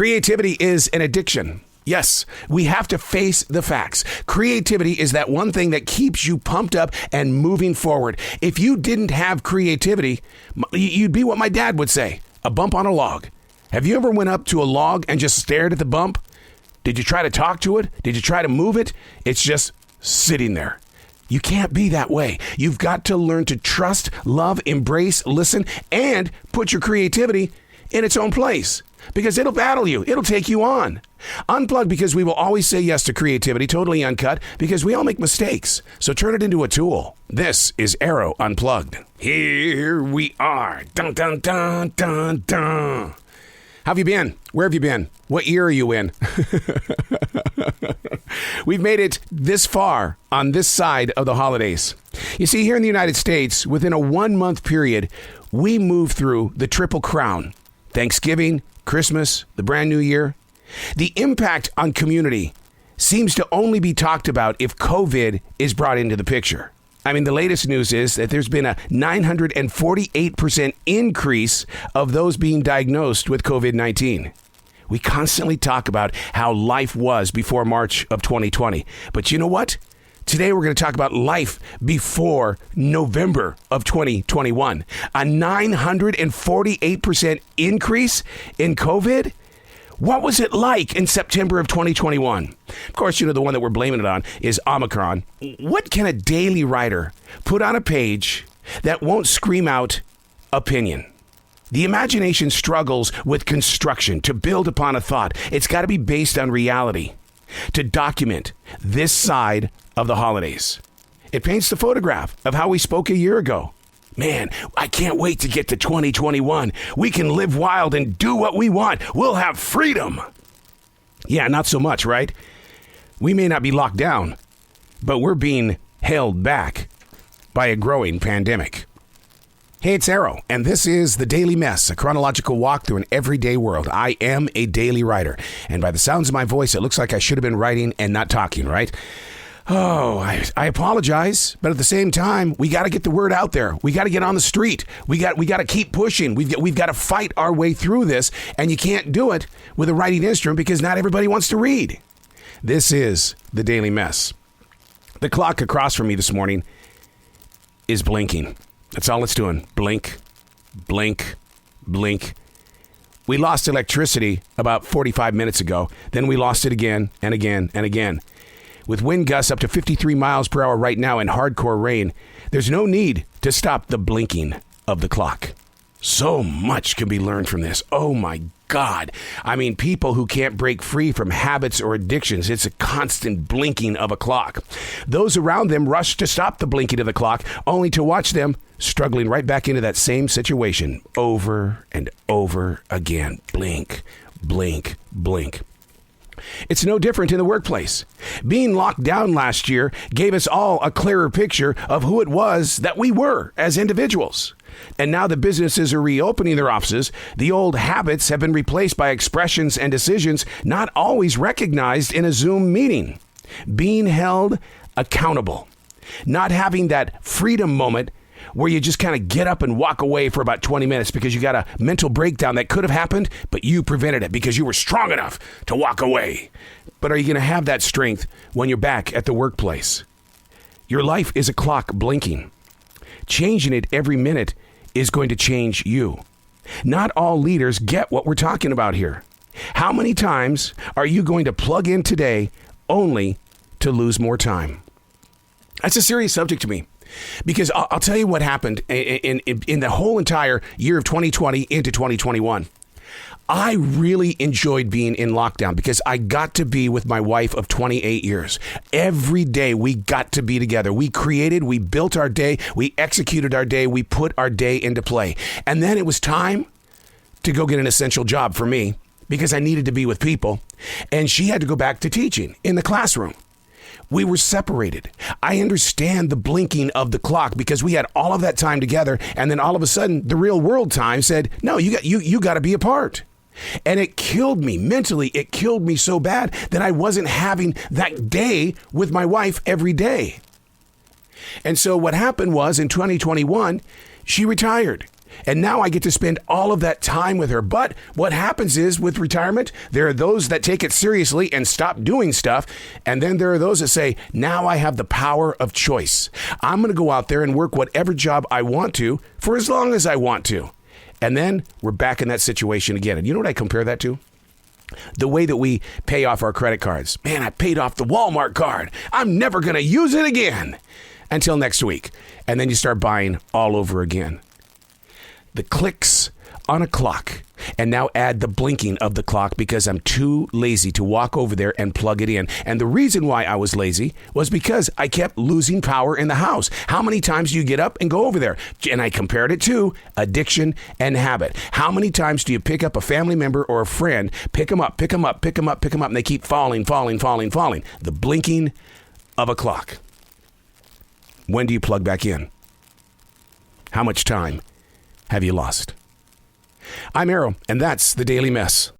Creativity is an addiction. Yes, we have to face the facts. Creativity is that one thing that keeps you pumped up and moving forward. If you didn't have creativity, you'd be what my dad would say, a bump on a log. Have you ever went up to a log and just stared at the bump? Did you try to talk to it? Did you try to move it? It's just sitting there. You can't be that way. You've got to learn to trust, love, embrace, listen, and put your creativity in its own place, because it'll battle you. It'll take you on. Unplugged, because we will always say yes to creativity, totally uncut, because we all make mistakes. So turn it into a tool. This is Arroe Unplugged. Here we are. Dun, dun, dun, dun, dun. How have you been? Where have you been? What year are you in? We've made it this far on this side of the holidays. You see, here in the United States, within a 1-month period, we move through the Triple Crown. Thanksgiving, Christmas, the brand new year. The impact on community seems to only be talked about if COVID is brought into the picture. I mean, the latest news is that there's been a 948% increase of those being diagnosed with COVID-19. We constantly talk about how life was before March of 2020. But you know what? Today, we're going to talk about life before November of 2021. A 948% increase in COVID. What was it like in September of 2021? Of course, you know, the one that we're blaming it on is Omicron. What can a daily writer put on a page that won't scream out opinion? The imagination struggles with construction to build upon a thought. It's got to be based on reality to document this side of the holidays. It paints the photograph of how we spoke a year ago. Man, I can't wait to get to 2021. We can live wild and do what we want. We'll have freedom. Yeah, not so much, right? We may not be locked down, but we're being held back by a growing pandemic. Hey, it's Arroe, and this is The Daily Mess, a chronological walk through an everyday world. I am a daily writer, and by the sounds of my voice, it looks like I should have been writing and not talking, right? Oh, I apologize, but at the same time, we got to get the word out there. We got to get on the street. We got to keep pushing. We've got to fight our way through this, and you can't do it with a writing instrument because not everybody wants to read. This is The Daily Mess. The clock across from me this morning is blinking. That's all it's doing. Blink, blink, blink. We lost electricity about 45 minutes ago. Then we lost it again and again and again. With wind gusts up to 53 miles per hour right now and hardcore rain, there's no need to stop the blinking of the clock. So much can be learned from this. Oh my God. I mean, people who can't break free from habits or addictions, it's a constant blinking of a clock. Those around them rush to stop the blinking of the clock, only to watch them struggling right back into that same situation over and over again. Blink, blink, blink. It's no different in the workplace. Being locked down last year gave us all a clearer picture of who it was that we were as individuals. And now the businesses are reopening their offices. The old habits have been replaced by expressions and decisions not always recognized in a Zoom meeting. Being held accountable. Not having that freedom moment where you just kind of get up and walk away for about 20 minutes because you got a mental breakdown that could have happened, but you prevented it because you were strong enough to walk away. But are you going to have that strength when you're back at the workplace? Your life is a clock blinking. Changing it every minute is going to change you. Not all leaders get what we're talking about here. How many times are you going to plug in today only to lose more time? That's a serious subject to me. Because I'll tell you what happened in the whole entire year of 2020 into 2021. I really enjoyed being in lockdown because I got to be with my wife of 28 years. Every day we got to be together. We created, we built our day, we executed our day, we put our day into play. And then it was time to go get an essential job for me because I needed to be with people. And she had to go back to teaching in the classroom. We were separated. I understand the blinking of the clock because we had all of that time together, and then all of a sudden, the real world time said, "No, you got to be apart." And it killed me mentally. It killed me so bad that I wasn't having that day with my wife every day. And so what happened was in 2021, she retired. And now I get to spend all of that time with her. But what happens is with retirement, there are those that take it seriously and stop doing stuff. And then there are those that say, now I have the power of choice. I'm going to go out there and work whatever job I want to for as long as I want to. And then we're back in that situation again. And you know what I compare that to? The way that we pay off our credit cards. Man, I paid off the Walmart card. I'm never going to use it again until next week. And then you start buying all over again. The clicks on a clock, and now add the blinking of the clock because I'm too lazy to walk over there and plug it in. And the reason why I was lazy was because I kept losing power in the house. How many times do you get up and go over there? And I compared it to addiction and habit. How many times do you pick up a family member or a friend, pick them up, and they keep falling? The blinking of a clock. When do you plug back in? How much time have you lost? I'm Arroe, and that's the Daily Mess.